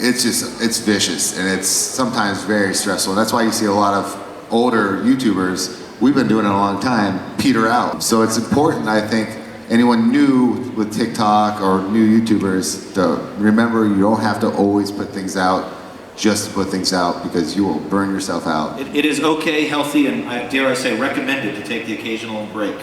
it's vicious, and it's sometimes very stressful. And that's why you see a lot of older YouTubers, we've been doing it a long time, peter out. So it's important, I think, anyone new with TikTok or new YouTubers to remember you don't have to always put things out just to put things out, because you will burn yourself out. It is okay, healthy, and dare I say recommended to take the occasional break.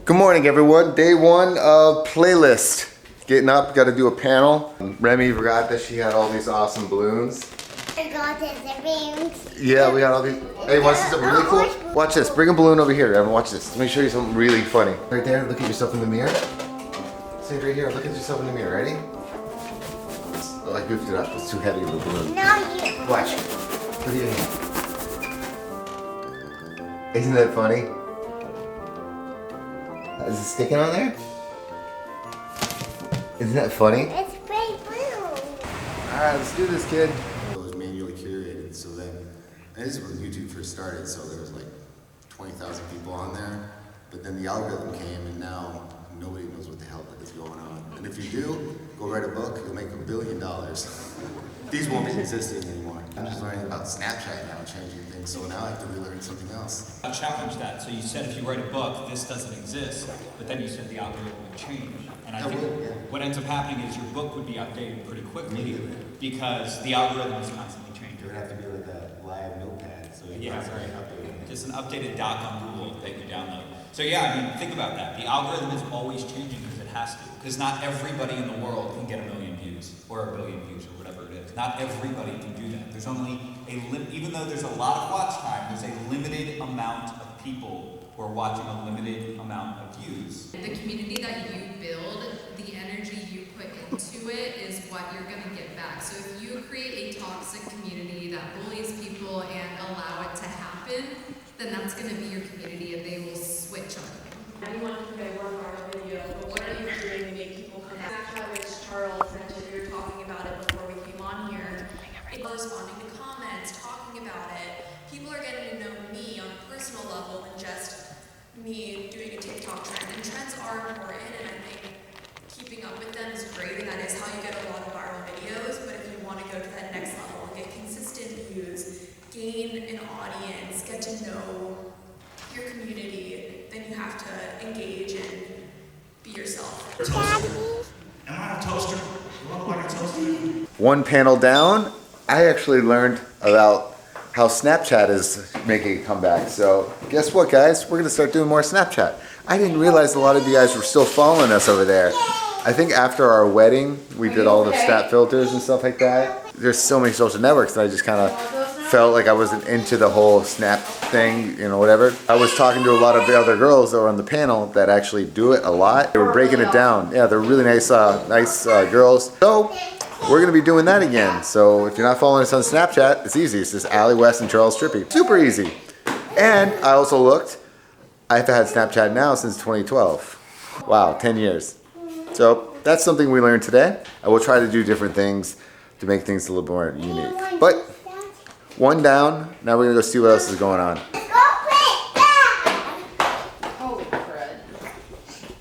Good morning, everyone. Day one of playlist. Getting up, got to do a panel. Remy forgot that she had all these awesome balloons. I got the balloons. Yeah, we got all these. Hey, want to see something really cool? Watch this. Bring a balloon over here, Evan. Watch this. Let me show you something really funny. Right there, look at yourself in the mirror. See right here, look at yourself in the mirror. Ready? Oh, I goofed it up. It's too heavy of a balloon. No, you. Watch. Look at your hand. Isn't that funny? Is it sticking on there? Isn't that funny? It's pretty blue. Alright, let's do this, kid. It was manually curated, so then, and this is when YouTube first started, so there was like 20,000 people on there, but then the algorithm came, and now nobody knows what the hell is going on. And if you do, go write a book, you'll make $1 billion. These won't be existing anymore. I'm just learning about Snapchat now, changing things, so now I have to relearn something else. I challenge that. So you said if you write a book, this doesn't exist, but then you said the algorithm would change. And I think what ends up happening is your book would be updated pretty quickly because the algorithm is constantly changing. It would have to be like a live notepad, so yeah, right. Just an updated doc on Google that you download. So yeah, I mean, think about that. The algorithm is always changing because it has to. Because not everybody in the world can get 1 million views or 1 billion views or whatever it is. Not everybody can do that. There's only even though there's a lot of watch time, there's a limited amount of people who are watching a limited amount of views. The community that you build, the energy you put into it is what you're going to get back. So if you create a toxic community that bullies people and allow it to happen, then that's going to be your community and they will switch on you. Anyone can make one viral video, but what are you doing to make people come back? Snapchat, which Charles mentioned, we were talking about it before we came on here. People are responding to comments, talking about it. People are getting to know me on a personal level than just me doing a TikTok trend. And trends are important, and I think keeping up with them is great, and that is how you get a lot of viral videos. But if you want to go to that next level and get consistent views, gain an audience, get to know your community, then you have to engage and be yourself. Am I a toaster? You look like a toaster? One panel down, I actually learned about how Snapchat is making a comeback. So guess what, guys? We're gonna start doing more Snapchat. I didn't realize a lot of you guys were still following us over there. I think after our wedding, we did all the Snap filters and stuff like that. There's so many social networks that I just kind of felt like I wasn't into the whole Snap thing, you know, whatever. I was talking to a lot of the other girls that were on the panel that actually do it a lot. They were breaking it down. Yeah, they're really nice, girls. So we're gonna be doing that again. So if you're not following us on Snapchat, it's easy. It's just Allie, West, and Charles Trippy. Super easy. And I also looked. I've had Snapchat now since 2012. Wow, 10 years. So that's something we learned today. I will try to do different things to make things a little more unique. But one down. Now we're gonna go see what else is going on. Holy crud.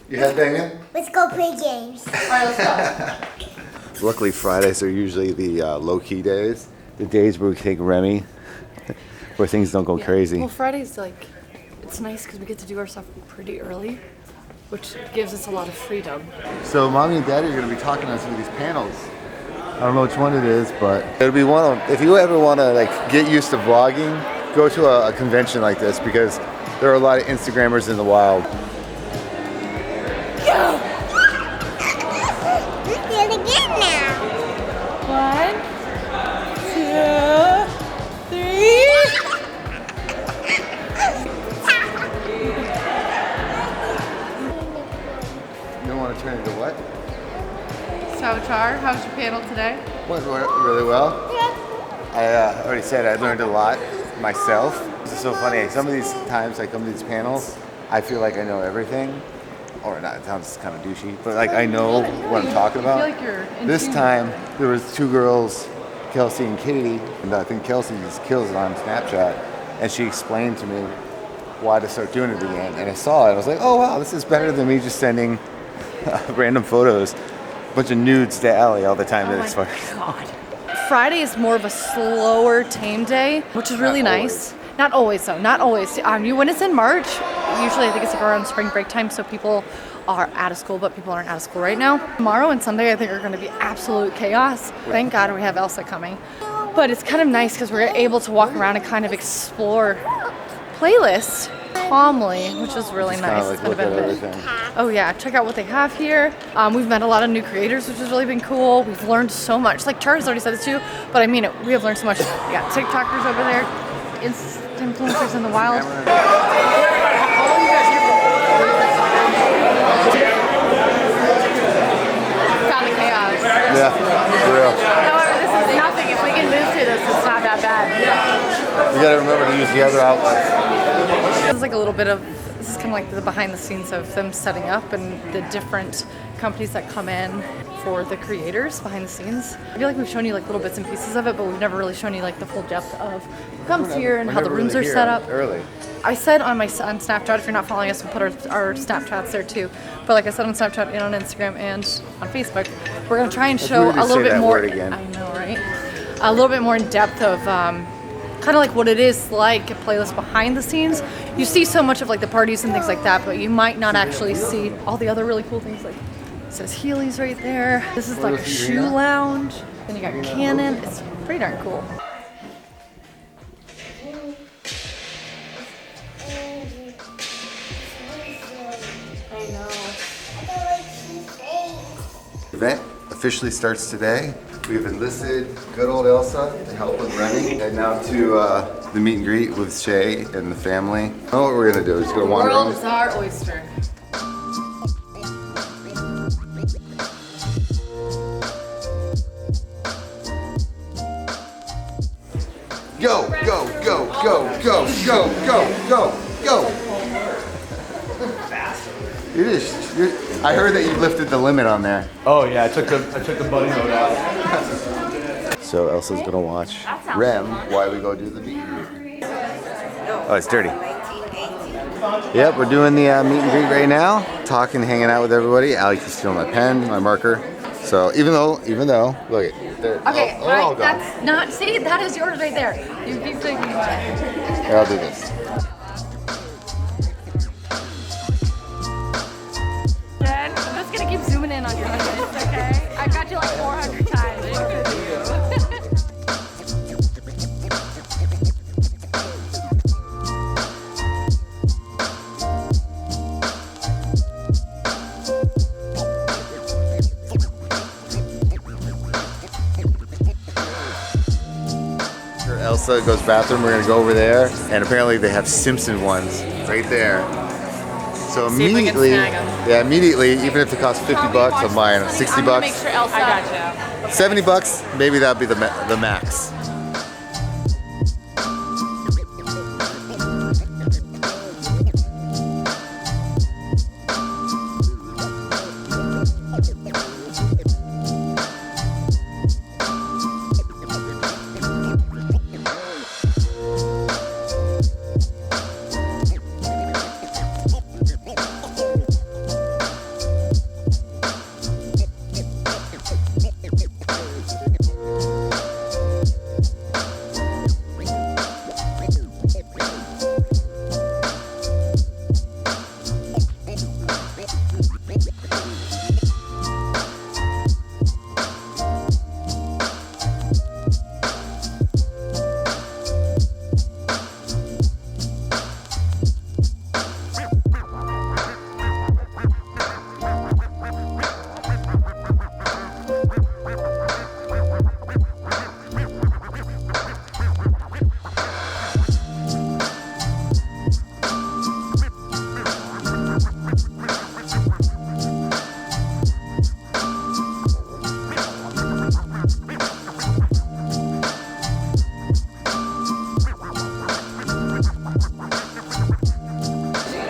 You headbanging? Let's go play games. Alright, let's go. Luckily, Fridays are usually the low-key days. The days where we take Remy, where things don't go crazy. Well, Friday's like, it's nice because we get to do our stuff pretty early, which gives us a lot of freedom. So Mommy and Daddy are going to be talking on some of these panels. I don't know which one it is, but it'll be one of them. If you ever want to like get used to vlogging, go to a convention like this, because there are a lot of Instagrammers in the wild. Go! Let's do it again now. 1, 2, 3. You don't want to turn into what? So, Char, how's your panel today? Went really well. I already said I learned a lot myself. This is so funny. Some of these times I come to these panels, I feel like I know everything. Or not, it sounds kind of douchey, but like I know what I'm talking about. I feel like you're in This tune. time, there was 2 girls Kelsey and Katie, and I think Kelsey just kills it on Snapchat, and she explained to me why to start doing it again. And I saw it, I was like, oh wow, this is better than me just sending random photos, a bunch of nudes to Allie all the time. Oh my God. Friday is more of a slower tame day, which is really nice. Not always though, not always. When it's in March, usually I think it's like around spring break time, so people are out of school, but people aren't out of school right now. Tomorrow and Sunday I think are gonna be absolute chaos. Thank God we have Elsa coming. But it's kind of nice because we're able to walk around and kind of explore playlists calmly, which is really nice. Like, look at everything. Oh yeah, check out what they have here. We've met a lot of new creators, which has really been cool. We've learned so much. Like Charles already said this too, but I mean it. We have learned so much. We got TikTokers over there, influencers in the wild. Found the chaos. Yeah, for real. However, this is nothing. If we can move through this, it's not that bad. You gotta remember to use the other outlets. This is like a little bit of, this is kind of like the behind the scenes of them setting up and the different companies that come in for the creators behind the scenes. I feel like we've shown you like little bits and pieces of it, but we've never really shown you like the full depth of who comes here and how the rooms are set up. Early. I said on Snapchat, if you're not following us, we'll put our Snapchats there too. But like I said on Snapchat and on Instagram and on Facebook, we're gonna try and show a little bit more. I know, right? A little bit more in depth of kind of like what it is like a playlist behind the scenes. You see so much of like the parties and things like that, but you might not actually see all the other really cool things. Like it says Healy's right there. This is like a shoe lounge. Then you got Canon. It's pretty darn cool. Event officially starts today. We've enlisted good old Elsa to help with running. And now to the meet and greet with Shay and the family. Oh, what we're gonna do? We're just gonna wander around. The world is our oyster. Go, go, go, go, go, go, go, go, go. I heard that you lifted the limit on there. Oh yeah, I took the buddy mode out. So Elsa's gonna watch Rem while we go do the meet and greet. Oh, it's dirty. Yep, we're doing the meet and greet right now. Talking, hanging out with everybody. Allie can steal my pen, my marker. So even though, look at there. Okay, all gone. that's not, see, that is yours right there. You keep taking it. Here, I'll do this. Jen, I'm just gonna keep zooming in on your list, okay? I got you like 400 times. Elsa goes bathroom, we're gonna go over there, and apparently they have Simpson ones right there. So immediately, even if it costs 50 bucks, I'm buying 60 bucks. Make sure Elsa. I got you. 70 bucks, maybe that'd be the max.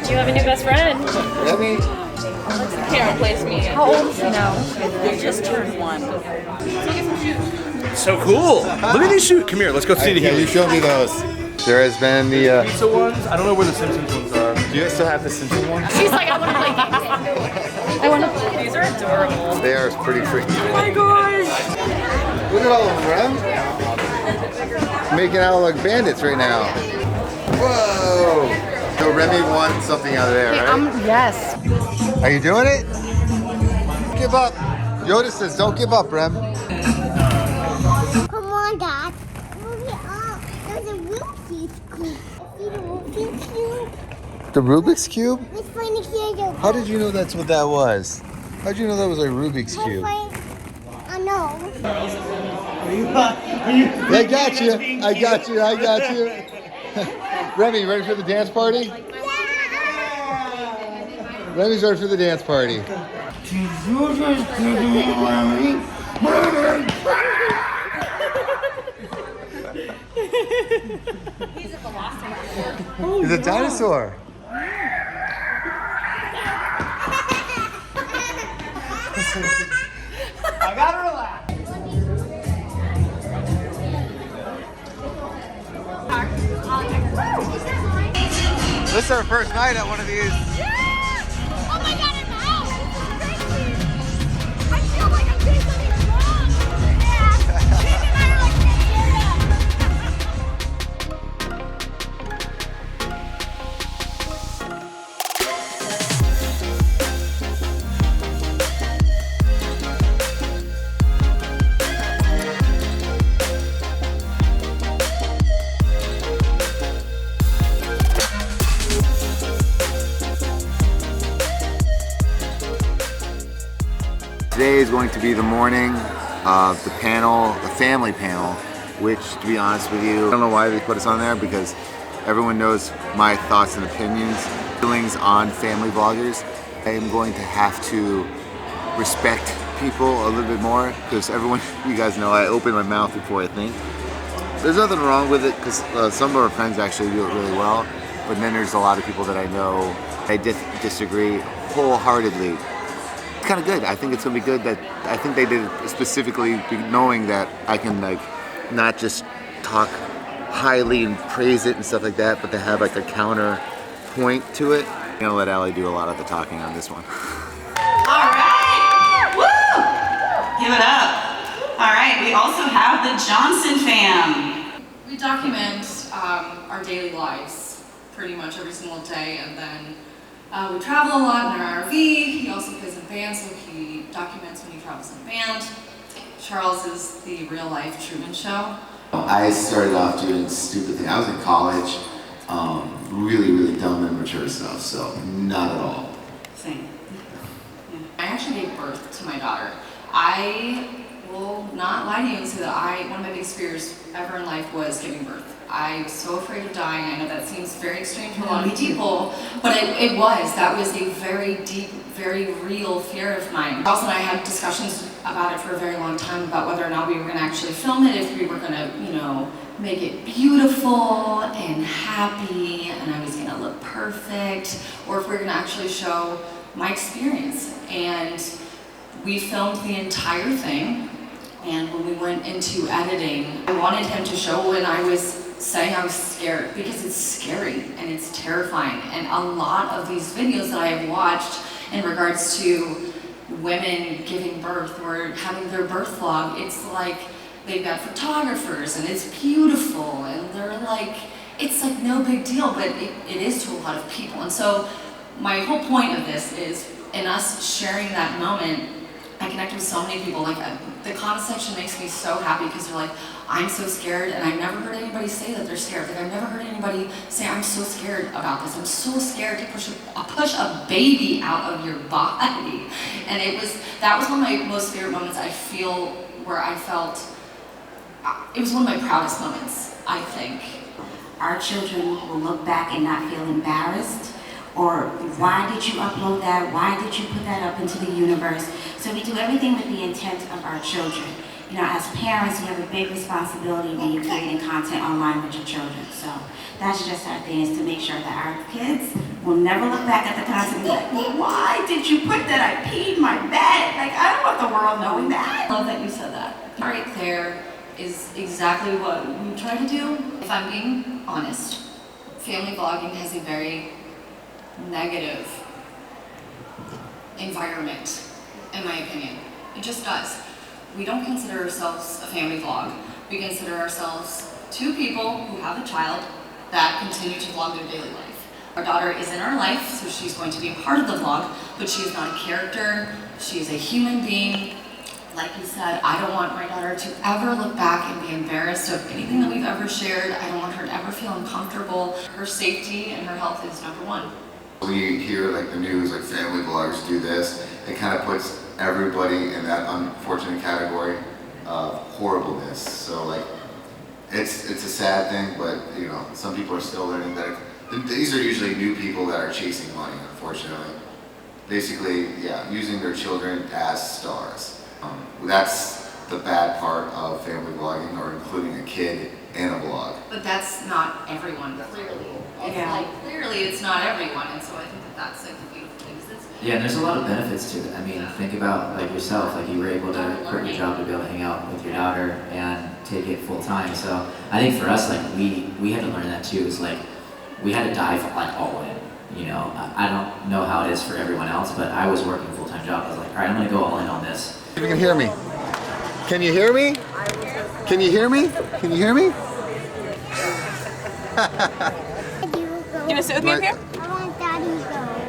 You have a new best friend. Remy? Can't replace me. How old is he now? He just turned 1. Let's go get some shoes. So cool. Look at these shoes. Come here, let's go see the Yeah, you Heelys. showed me those. There has been the. Pizza ones. I don't know where the Simpsons ones are. Do you still have the Simpsons ones? She's like, I want to play games. I want to. These are adorable. They are pretty freaky. Oh my gosh. Look at all of them, Rem. Making out like bandits right now. Whoa. So Remy won something out of there, right? Yes. Are you doing it? Give up. Yoda says, don't give up, Rem. Come on, Dad. Move it up. There's a Rubik's Cube. See the Rubik's Cube? The Rubik's Cube? Let's find the cube. How did you know that's what that was? How did you know that was a Rubik's Cube? I know. I got you. I got you. I got you. Remy, you ready for the dance party? Remy's ready for the dance party. He's a dinosaur. I gotta relax. This is our first night at one of these. Oh my God, I'm out. This is crazy. I feel like I'm doing something wrong. Yeah. Maybe I like Today is going to be the morning of the panel, the family panel, which, to be honest with you, I don't know why they put us on there because everyone knows my thoughts and opinions, feelings on family vloggers. I am going to have to respect people a little bit more because everyone, you guys know, I open my mouth before I think. There's nothing wrong with it because some of our friends actually do it really well, but then there's a lot of people that I know I disagree wholeheartedly. It's kind of good. I think it's gonna be good that I think they did it specifically knowing that I can like not just talk highly and praise it and stuff like that, but to have like a counter point to it. I'm gonna let Allie do a lot of the talking on this one. All right, woo! Give it up. All right, we also have the Johnson fam. We document our daily lives pretty much every single day, and then we travel a lot in our RV. He also plays in band, so he documents when he travels in band. Charles is the real life Truman Show. I started off doing stupid things. I was in college, really dumb and immature stuff, so not at all. Same. Yeah. I actually gave birth to my daughter. I will not lie to you and say that one of my biggest fears ever in life was giving birth. I was so afraid of dying. I know that seems very extreme to a lot of people, but that was a very deep, very real fear of mine. Charles and I had discussions about it for a very long time about whether or not we were going to actually film it, if we were going to, make it beautiful and happy, and I was going to look perfect, or if we were going to actually show my experience. And we filmed the entire thing, and when we went into editing, I wanted him to show when I was saying I was scared, because it's scary and it's terrifying. And a lot of these videos that I have watched in regards to women giving birth or having their birth vlog, it's like they've got photographers and it's beautiful and they're like, it's like no big deal, but it is to a lot of people. And so my whole point of this is, in us sharing that moment, I connected with so many people. Like the comment section makes me so happy because they're like, I'm so scared, and I've never heard anybody say that they're scared. Like I've never heard anybody say, I'm so scared about this. I'm so scared to push a baby out of your body. And that was one of my most favorite moments, I feel, where I felt, it was one of my proudest moments, I think. Our children will look back and not feel embarrassed, or why did you upload that? Why did you put that up into the universe? So we do everything with the intent of our children. You know, as parents, you have a big responsibility when you're creating content online with your children. So that's just our thing, is to make sure that our kids will never look back at the content and be like, well, why did you put that? I peed my bed. Like, I don't want the world knowing that. I love that you said that. Right there, is exactly what we try to do. If I'm being honest, family vlogging has a very negative environment, in my opinion. It just does. We don't consider ourselves a family vlog. We consider ourselves two people who have a child that continue to vlog their daily life. Our daughter is in our life, so she's going to be a part of the vlog, but she is not a character. She is a human being. Like you said, I don't want my daughter to ever look back and be embarrassed of anything that we've ever shared. I don't want her to ever feel uncomfortable. Her safety and her health is number one. When you hear like the news, like family vloggers do this, it kind of puts everybody in that unfortunate category of horribleness. So like, it's a sad thing, but you know, some people are still learning that these are usually new people that are chasing money, unfortunately. Basically, yeah, using their children as stars. That's the bad part of family vlogging, or including a kid in a vlog. But that's not everyone, clearly. Clearly it's not everyone, and so I think that's like the beautiful thing. Yeah, and there's a lot of benefits to it. I mean, think about like yourself, like you were able to quit your job to be able to hang out with your daughter and take it full time. So I think for us, like we had to learn that too. It's like we had to dive like all in. You know, I don't know how it is for everyone else, but I was working a full-time job. I was like, all right, I'm gonna go all in on this. You can hear me. Can you hear me? Can you hear me? Can you hear me? You wanna sit with me up here? I want Daddy to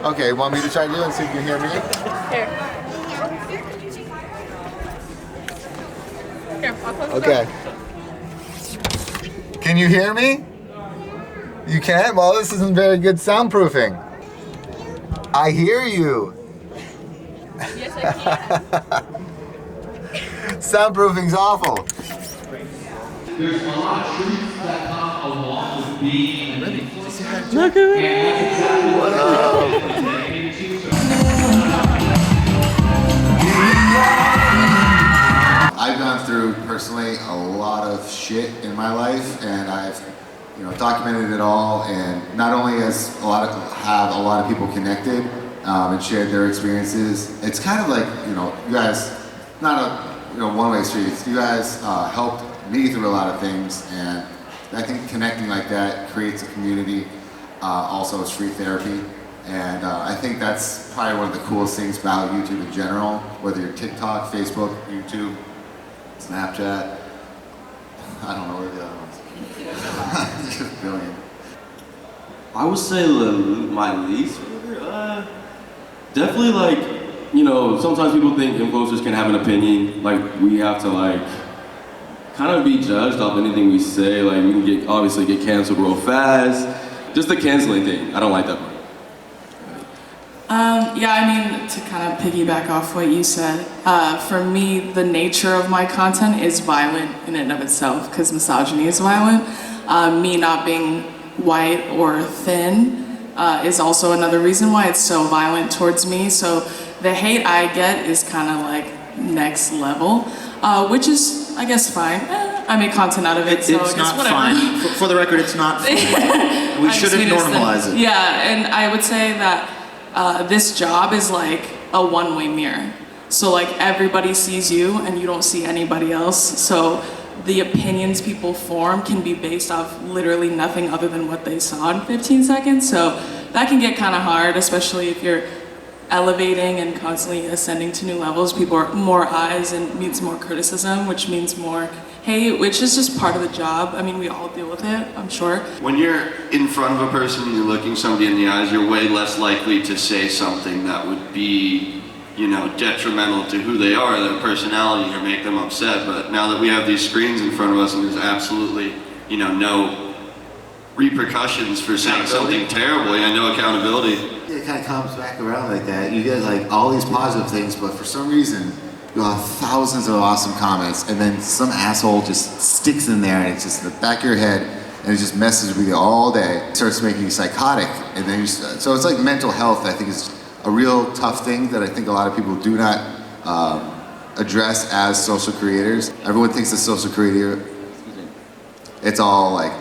go. Okay, want me to try to do it so you can hear me? Here. Here, I'll close the door. Okay. Can you hear me? You can? Well, this isn't very good soundproofing. I hear you. Yes, I can. Soundproofing's awful. There's a lot of truths that come along with being an influencer. Look at me. What up? I've gone through personally a lot of shit in my life, and I've documented it all. And not only has a lot of people connected and shared their experiences. It's kind of like you guys, not a one-way street. You guys helped me through a lot of things, and I think connecting like that creates a community. Also, it's free therapy. And I think that's probably one of the coolest things about YouTube in general, whether you're TikTok, Facebook, YouTube, Snapchat, I don't know where the other ones. Just billion. I would say my least favorite, definitely like, sometimes people think influencers can have an opinion, like we have to like kind of be judged off anything we say, like we can obviously get canceled real fast. Just the canceling thing, I don't like that part. Yeah, I mean, to kind of piggyback off what you said, for me, the nature of my content is violent in and of itself, because misogyny is violent. Me not being white or thin is also another reason why it's so violent towards me. So the hate I get is kind of like next level, which is, I guess, fine. I make content out of it, so it's not whatever. fine. For the record, it's not fine. We shouldn't normalize it. Yeah, and I would say that this job is like a one-way mirror. So like everybody sees you and you don't see anybody else. So the opinions people form can be based off literally nothing other than what they saw in 15 seconds. So that can get kind of hard, especially if you're elevating and constantly ascending to new levels. People are more eyes and means more criticism, which means more hate, which is just part of the job. I mean, we all deal with it, I'm sure. When you're in front of a person and you're looking somebody in the eyes, you're way less likely to say something that would be, detrimental to who they are, their personality, or make them upset. But now that we have these screens in front of us and there's absolutely, no repercussions for saying something terrible, no accountability. It kind of comes back around like that. You get like all these positive things, but for some reason, you'll have thousands of awesome comments, and then some asshole just sticks in there, and it's just in the back of your head, and it just messes with you all day. It starts making you psychotic, and then so it's like mental health. I think is a real tough thing that I think a lot of people do not address as social creators. Everyone thinks a social creator, it's all like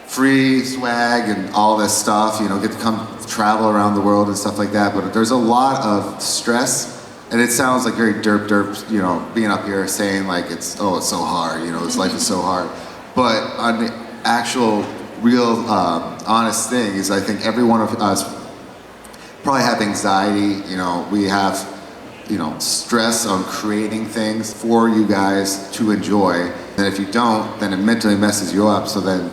free swag and all this stuff, get to come travel around the world and stuff like that. But there's a lot of stress and it sounds like very derp, you know, being up here saying like it's so hard, you know, this life is so hard. But on the actual, real, honest thing is I think every one of us probably have anxiety, you know, we have, you know, stress on creating things for you guys to enjoy. And if you don't, then it mentally messes you up. So then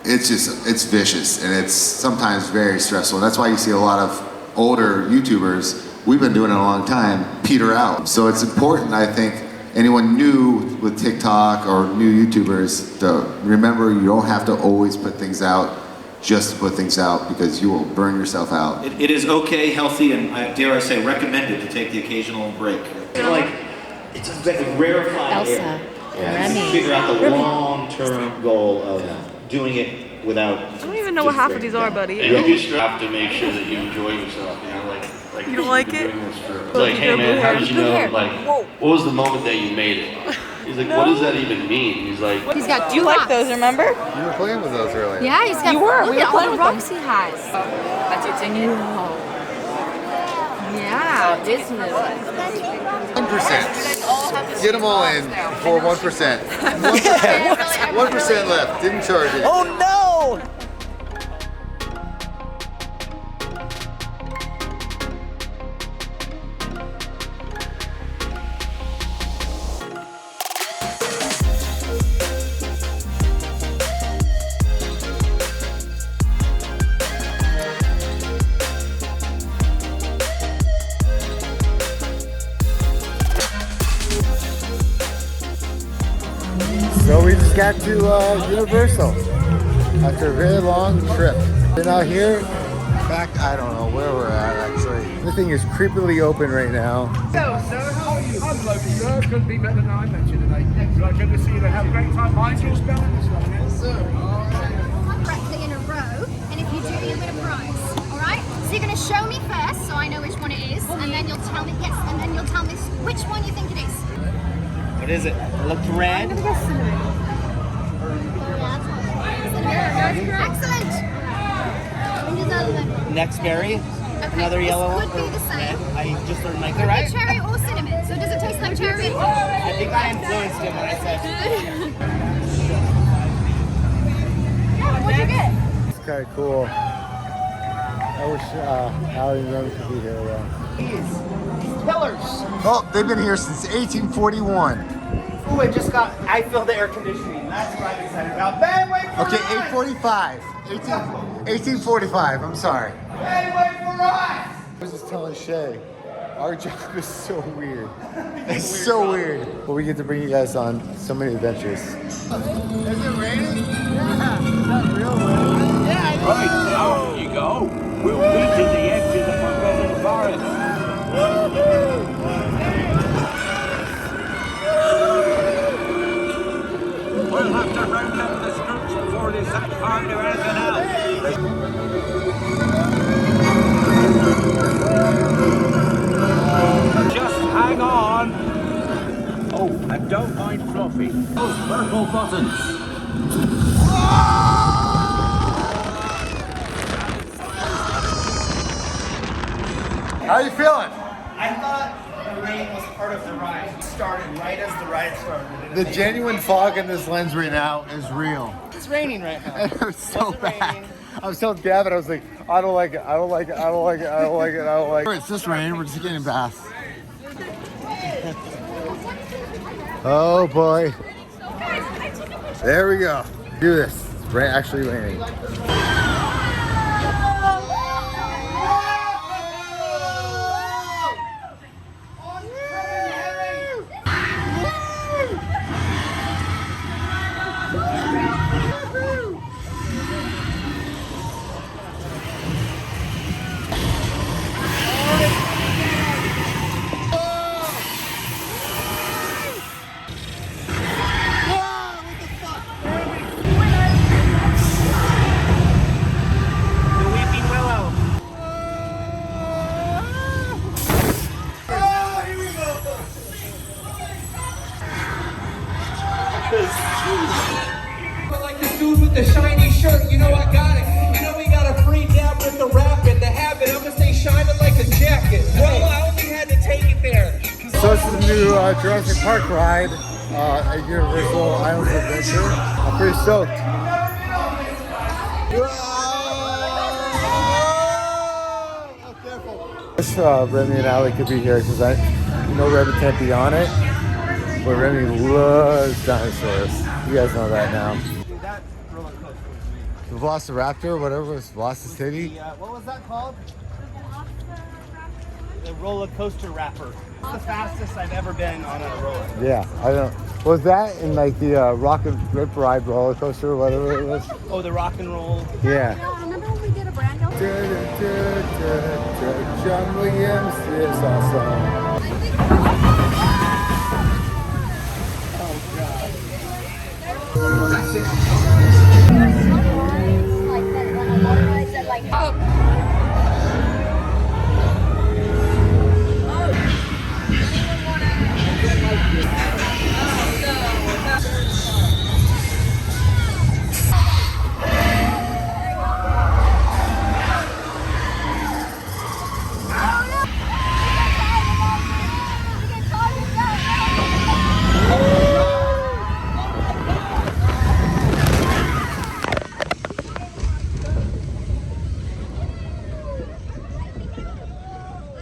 it's vicious and it's sometimes very stressful. And that's why you see a lot of older YouTubers, we've been doing it a long time, peter out. So it's important, I think, anyone new with TikTok or new YouTubers to remember you don't have to always put things out just to put things out because you will burn yourself out. It is okay, healthy, and dare I say recommended to take the occasional break. Like, it's a rarefied air. Yeah. You figure out the long-term goal of doing it without. I don't even know what half of these are, buddy. And you just have to make sure that you enjoy yourself, you know, like You don't like you've been it? doing this for, like, hey man, how did you know, like, what was the moment that you made it? He's like, what does that even mean? He's like, He's got two. You like those? Remember? You were playing with those earlier. Yeah, he's got. You were. Look We at were all the playing with rocks he has. That's your ticket. Yeah, this is. 1%. Get them all in for 1%. 1% left. Didn't charge it. Oh no! So we just got to Universal after a very long trip. Been out here, back, I don't know where we're at actually. Everything is creepily open right now. Hello, sir. How are you? I'm lovely, sir. Couldn't be better than I met you today. Excellent. Good to see you. Have a great time. Mind your spelling this one, yes, sir. All right. Correctly in a row, and if you do, you win a prize. All right. So you're going to show me first, so I know which one it is, and then you'll tell me and then you'll tell me which one you think it is. What is it? It looks red. Excellent. And there's other one. Next berry. Okay, Another yellow one. could be the same. I just learned like Could right. be cherry or cinnamon. So does it taste like cherry? I think I influenced him when I said. Yeah, what'd you get? It's kind of cool. I wish Allie and them could be here though. These pillars. Oh, they've been here since 1841. Ooh, I filled the air conditioning. That's what I'm excited about. Ben, wait for Okay, us! 845. 1845, I'm sorry. Ben, wait for us! I was just telling Shay, our job is so weird. It's so weird. But we get to bring you guys on so many adventures. Is it raining? Yeah. Is that real rain? Yeah, Right, now you go. We'll meet at the edge of the forbidden forest. We'll have to round up the scoops before they set fire to anything else. Just hang on. Oh, and don't mind Fluffy. Those purple buttons. How you feeling? I thought the rain was part of the ride. It started right as the ride started. The genuine fog in this lens right now is real. It's raining right now. And it was so bad. I was telling Gavin, I was like, I don't like it, I don't like it, I don't like it, I don't like it, I don't like it. It's just raining, we're just getting a bath. Oh boy. There we go. Do this. It's actually raining. Like this dude with the shiny shirt, you know I got it. You know we got a free dab with the rap and the habit. I'ma stay shining like a jacket. Well, I only had to take it new Jurassic Park ride at Universal Islands of Adventure. I'm pretty stoked. I wish Remy and Allie could be here because Remy can't be on it, but Remy loves dinosaurs. You guys know that now. Dude, that roller coaster was The Velociraptor, whatever it was, Velocity. what was that called? The roller coaster wrapper. It's the fastest I've ever been on a roller. Yeah, I don't. Was that in like the Rock and Rip Ride roller coaster or whatever it was? Oh, the rock and roll. Yeah. Remember when we did a brand new? John Williams is awesome.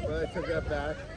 But I took that back.